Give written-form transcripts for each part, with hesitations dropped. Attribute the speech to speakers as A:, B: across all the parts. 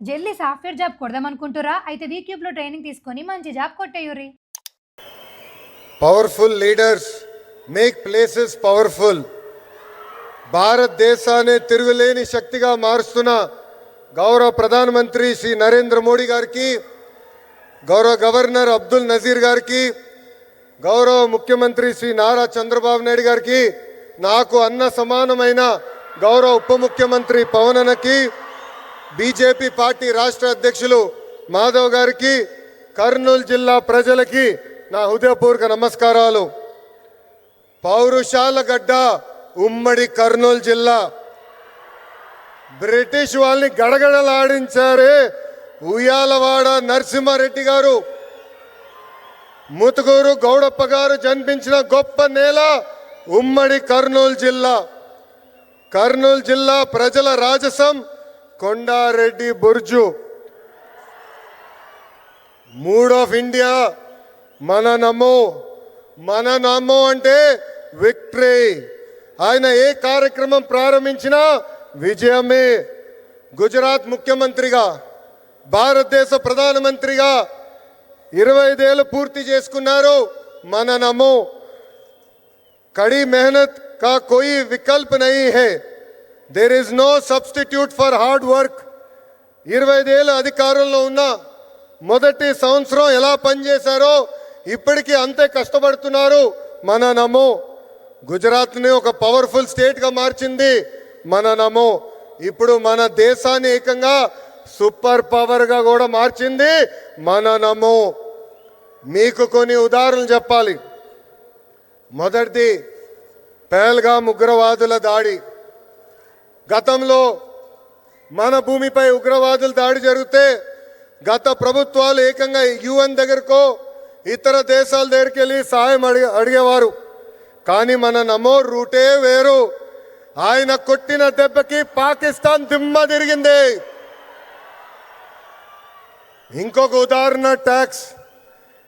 A: జల్ది software job కొడదామనుకుంటుర్రా? అయితే వీక్యూబ్‌లో training తీసుకొని మంచి జాబ్ కొట్టేయుర్రి.
B: Powerful leaders make places powerful. భారతదేశాన్ని తిరుగులేని శక్తిగా మారుస్తున్న గౌరవ ప్రధానమంత్రి శ్రీ నరేంద్ర మోడీ గారికి, గౌరవ గవర్నర్ అబ్దుల్ నజీర్ గారికి, గౌరవ ముఖ్యమంత్రి శ్రీ నారా చంద్రబాబు నాయుడు గారికి, నాకు అన్న సమానమైన గౌరవ ఉప ముఖ్యమంత్రి పవన్ అన్నకి, బీజేపీ పార్టీ రాష్ట్ర అధ్యక్షులు మాధవ్ గారికి, కర్నూలు జిల్లా ప్రజలకి నా హృదయపూర్వక నమస్కారాలు. పౌరుషాల గడ్డ ఉమ్మడి కర్నూలు జిల్లా. బ్రిటిష్ వాళ్ళని గడగడలాడించారే ఉయ్యాలవాడ నరసింహారెడ్డి గారు, ముతుకూరు గౌడప్ప గారు జన్మించిన గొప్ప నేల ఉమ్మడి కర్నూలు జిల్లా. కర్నూలు జిల్లా ప్రజల రాజసం కొండారెడ్డి బుర్జు. మూడ్ ఆఫ్ ఇండియా మన నమో అంటే విక్టరీ. ఆయన ఏ కార్యక్రమం ప్రారంభించినా విజయమే. గుజరాత్ ముఖ్యమంత్రిగా, భారతదేశ ప్రధానమంత్రిగా 25 ఏళ్ళు పూర్తి చేసుకున్నారు. మన నమో. కड़ी मेहनत का कोई विकल्प नहीं है. There is no substitute for hard work. 25 ఏళ్ళు అధికారంలో ఉన్న మొదటి సంవత్సరం ఎలా పనిచేశారో ఇప్పటికీ అంతే కష్టపడుతున్నారు. మన నమో. గుజరాత్ని ఒక పవర్ఫుల్ స్టేట్గా మార్చింది మన నమో. ఇప్పుడు మన దేశాన్ని ఏకంగా సూపర్ పవర్గా కూడా మార్చింది మన నమో. మీకు కొన్ని ఉదాహరణలు చెప్పాలి. మొదటిది పహల్గామ్ ఉగ్రవాదుల దాడి. గతంలో మన భూమిపై ఉగ్రవాదుల దాడి జరిగితే గత ప్రభుత్వాలు ఏకంగా యుఎన్ దగ్గరకో ఇతర దేశాల దగ్గరికి వెళ్ళి సహాయం అడిగేవారు. కానీ మన నమో రూటే వేరు. ఆయన కొట్టిన దెబ్బకి పాకిస్తాన్ దిమ్మ తిరిగింది. ఇంకొక ఉదాహరణ ట్యాక్స్.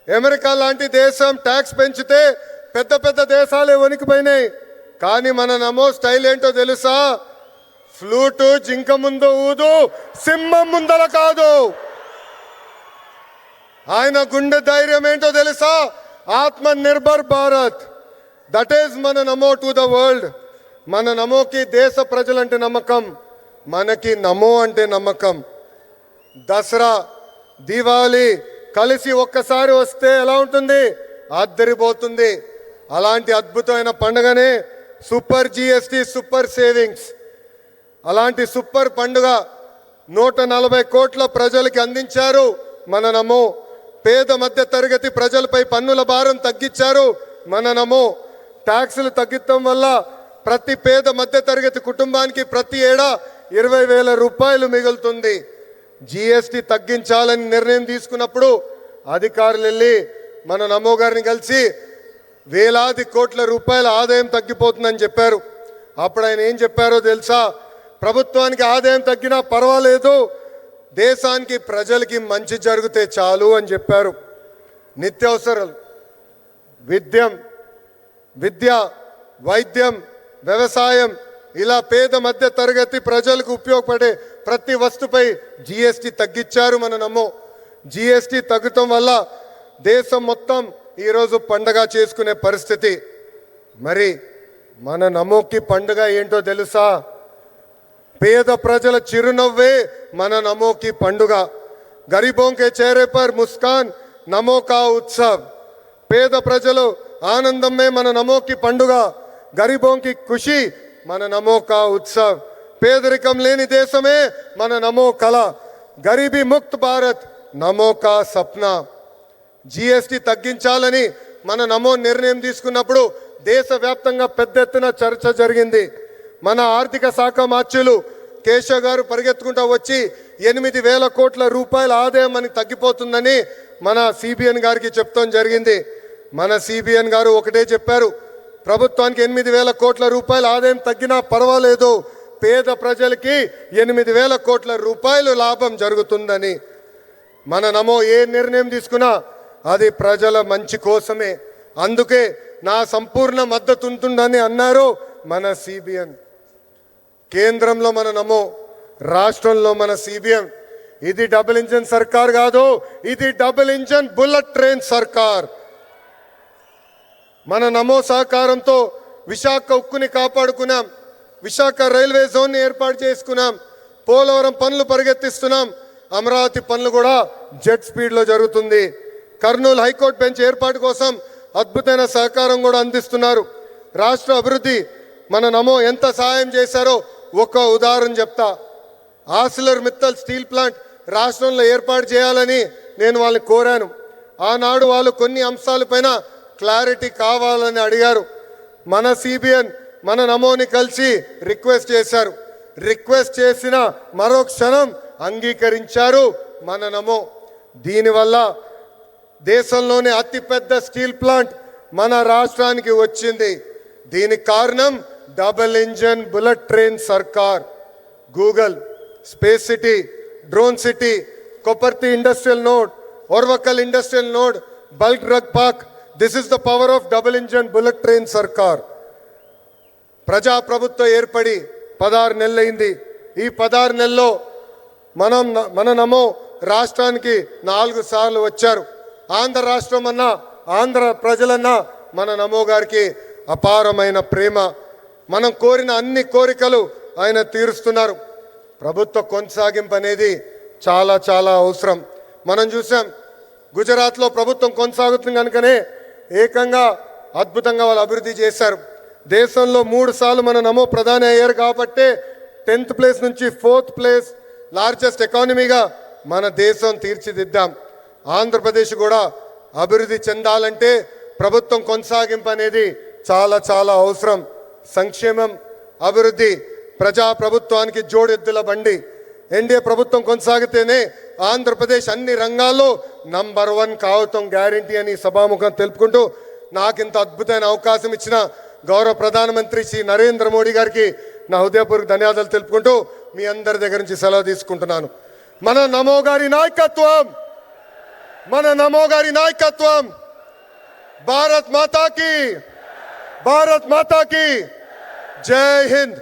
B: అమెరికా లాంటి దేశం ట్యాక్స్ పెంచితే పెద్ద పెద్ద దేశాలే వణికిపోయినాయి. కానీ మన నమో స్టైల్ ఏంటో తెలుసా? ఫ్లూటు జింక ముందు ఊదు, సింహం ముందల కాదు. ఆయన గుండె ధైర్యం ఏంటో తెలుసా? ఆత్మ నిర్భర్ భారత్. దట్ ఈస్ మన నమో టు ద వరల్డ్. మన నమోకి దేశ ప్రజలంటే నమ్మకం, మనకి నమో అంటే నమ్మకం. దసరా, దీపావళి కలిసి ఒక్కసారి వస్తే ఎలా ఉంటుంది? అద్దరిపోతుంది. అలాంటి అద్భుతమైన పండుగనే సూపర్ జిఎస్టి, సూపర్ సేవింగ్స్. అలాంటి సూపర్ పండుగ 140 కోట్ల ప్రజలకి అందించారు మన నమో. పేద మధ్య తరగతి ప్రజలపై పన్నుల భారం తగ్గించారు మన నమో. ట్యాక్సులు తగ్గించడం వల్ల ప్రతి పేద మధ్య తరగతి కుటుంబానికి ప్రతి ఏడా 20,000 రూపాయలు మిగులుతుంది. జిఎస్టి తగ్గించాలని నిర్ణయం తీసుకున్నప్పుడు అధికారులు వెళ్ళి మన నమో గారిని కలిసి వేలాది కోట్ల రూపాయల ఆదాయం తగ్గిపోతుందని చెప్పారు. అప్పుడు ఆయన ఏం చెప్పారో తెలుసా? ప్రభుత్వానికి ఆదాయం తగ్గినా పర్వాలేదు, దేశానికి ప్రజలకి మంచి జరిగితే చాలు అని చెప్పారు. నిత్యావసరాలు, విద్య, వైద్యం, వ్యవసాయం, ఇలా పేద మధ్య తరగతి ప్రజలకు ఉపయోగపడే ప్రతి వస్తుపై జిఎస్టి తగ్గించారు మన నమో. జిఎస్టి తగ్గటం వల్ల దేశం మొత్తం ఈరోజు పండగ చేసుకునే పరిస్థితి. మరి మన నమోకి పండుగ ఏంటో తెలుసా? పేద ప్రజల చిరునవ్వే మన నమోకి పండుగ. గరీబోं के चेहरे पर मुस्कान నమో కా ఉత్సవ్. పేద ప్రజలు ఆనందమే మన నమోకి పండుగ. గరీబోంకి ఖుషి మన నమో కా ఉత్సవ్. పేదరికం లేని దేశమే మన నమో కళ. గరీబీ ముక్త్ భారత్ నమో కా సప్నా. జిఎస్టి తగ్గించాలని మన నమో నిర్ణయం తీసుకున్నప్పుడు దేశవ్యాప్తంగా పెద్ద ఎత్తున చర్చ జరిగింది. మన ఆర్థిక శాఖ మార్చులు కేశవ్ గారు పరిగెత్తుకుంటూ వచ్చి 8,000 కోట్ల రూపాయల ఆదాయం మనకి తగ్గిపోతుందని మన సిబిఎన్ గారికి చెప్తాం జరిగింది. మన సిబిఎన్ గారు ఒకటే చెప్పారు, ప్రభుత్వానికి 8,000 కోట్ల రూపాయల ఆదాయం తగ్గినా పర్వాలేదు, పేద ప్రజలకి 8,000 కోట్ల రూపాయలు లాభం జరుగుతుందని. మన నమో ఏ నిర్ణయం తీసుకున్నా అది ప్రజల మంచి కోసమే. అందుకే నా సంపూర్ణ మద్దతు ఉంటుందని అన్నారు మన సిబిఎన్. కేంద్రంలో మన నమో, రాష్ట్రంలో మన సిబిఎం. ఇది డబుల్ ఇంజన్ సర్కార్ కాదు, ఇది డబుల్ ఇంజన్ బుల్లెట్ ట్రైన్ సర్కార్. మన నమో సహకారంతో విశాఖ ఉక్కుని కాపాడుకున్నాం, విశాఖ రైల్వే జోన్ ని ఏర్పాటు చేసుకున్నాం, పోలవరం పనులు పరిగెత్తిస్తున్నాం, అమరావతి పనులు కూడా జెట్ స్పీడ్ లో జరుగుతుంది. కర్నూలు హైకోర్టు బెంచ్ ఏర్పాటు కోసం అద్భుతమైన సహకారం కూడా అందిస్తున్నారు. రాష్ట్ర అభివృద్ధి మన నమో ఎంత సహాయం చేశారో ఒక ఉదాహరణ చెప్తా. ఆర్సిలర్ మిత్తల్ స్టీల్ ప్లాంట్ రాష్ట్రంలో ఏర్పాటు చేయాలని నేను వాళ్ళని కోరాను. ఆనాడు వాళ్ళు కొన్ని అంశాలపైన క్లారిటీ కావాలని అడిగారు. మన సిబిఎన్ మన నమోని కలిసి రిక్వెస్ట్ చేశారు. రిక్వెస్ట్ చేసిన మరో క్షణం అంగీకరించారు మన నమో. దీనివల్ల దేశంలోనే అతిపెద్ద స్టీల్ ప్లాంట్ మన రాష్ట్రానికి వచ్చింది. దీనికి కారణం డబుల్ ఇంజన్ బుల్లెట్ ట్రైన్ సర్కార్. Google, space city, drone city, Kopparthi industrial node, Orvakal industrial node, bulk drug park, this is the power of double engine bullet train సర్కార్. ప్రజాప్రభుత్వం ఏర్పడి 16 నెలలైంది. ఈ 16 నెలల్లో మన నమో రాష్ట్రానికి 4 సార్లు వచ్చారు. ఆంధ్ర రాష్ట్రం అన్నా, ఆంధ్ర ప్రజలన్నా మన నమో గారికి అపారమైన ప్రేమ. మనం కోరిన అన్ని కోరికలు ఆయన తీరుస్తున్నారు. ప్రభుత్వ కొనసాగింపు అనేది చాలా చాలా అవసరం. మనం చూసాం గుజరాత్లో ప్రభుత్వం కొనసాగుతుంది కనుకనే ఏకంగా అద్భుతంగా వాళ్ళు అభివృద్ధి చేశారు. దేశంలో 3 సార్లు మన నమో ప్రధాని అయ్యారు కాబట్టే 10th ప్లేస్ నుంచి 4th ప్లేస్ లార్జెస్ట్ ఎకానమీగా మన దేశం తీర్చిదిద్దాం. ఆంధ్రప్రదేశ్ కూడా అభివృద్ధి చెందాలంటే ప్రభుత్వం కొనసాగింపు అనేది చాలా చాలా అవసరం. సంక్షేమం, అభివృద్ధి ప్రజా ప్రభుత్వానికి జోడెద్దుల బండి. ఎన్డీఏ ప్రభుత్వం కొనసాగితేనే ఆంధ్రప్రదేశ్ అన్ని రంగాల్లో నంబర్ 1 కావటం గ్యారంటీ అని సభాముఖం తెలుపుకుంటూ, నాకు ఇంత అద్భుతమైన అవకాశం ఇచ్చిన గౌరవ ప్రధానమంత్రి శ్రీ నరేంద్ర మోడీ గారికి నా హృదయపూర్వక ధన్యవాదాలు తెలుపుకుంటూ మీ అందరి దగ్గర నుంచి సెలవు తీసుకుంటున్నాను. మన నమో గారి నాయకత్వం, మన నమో గారి నాయకత్వం. భారత్ మాతాకి, భారత్ మాతాకి జై హింద్.